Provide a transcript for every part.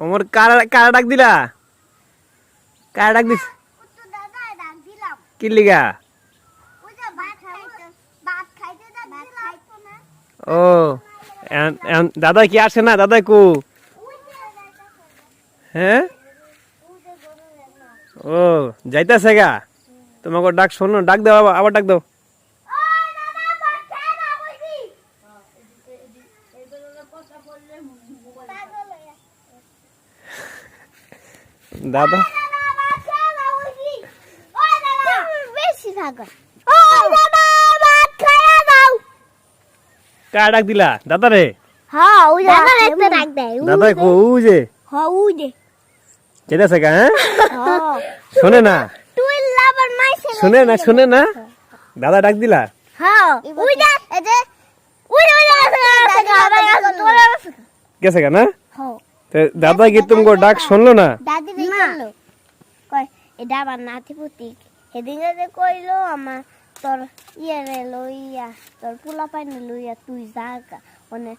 ওমর কারা ডাক দিলা? কারা ডাক দিস? কি লিগা? ও দাদা কি আসে না? দাদা কু? হ্যাঁ, ও যাইতাছে গা। তোমাকে ডাক শোনো, ডাক দাও, আবার ডাক দাও। দাদা কার ডাক দিলা? দাদা রে? দাদা কো? যে যেতেছে গা। হ্যাঁ, শোনে না, শোনে না। দাদা ডাক দিলা? গেছে গা না? দাদা কি তুমি ডাক শুনলো না? এটা আমার নাতিপুতি সেদিকে যে কইলো আমার তোর ইয়ে লইয়া তোর পোলা পাইনি লইয়া তুই যা মানে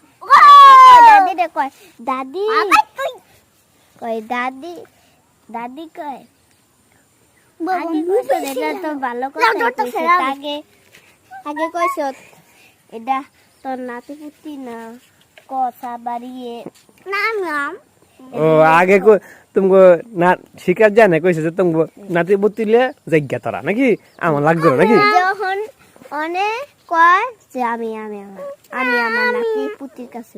দাদি রে কয় দাদি কয় দাদি দাদি কয় আগে কইছো এটা তো ভালো কথা আগে আগে কইছো এটা তোর নাতিপুতি না কথা বাড়িয়ে নাম ও আগে তুমি না শিকার যায় না কইছে যে তুমি নাতি বুতিলে জায়গা তারা নাকি আমার লাগবে নাকি? যখন অনেক কয় যে আমি আমার নাতি পুতির কাছে।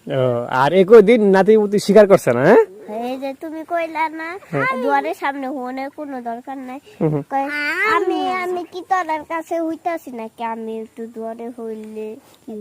ও আর একই দিন নাতি পুতি স্বীকার করছে না? এই যে তুমি কইলা না দুয়ারের সামনে হনের কোনো দরকার নাই, কয় আমি কি তোর কাছে হইতাছি নাকি? আমি একটু দুয়ারে হইলে কি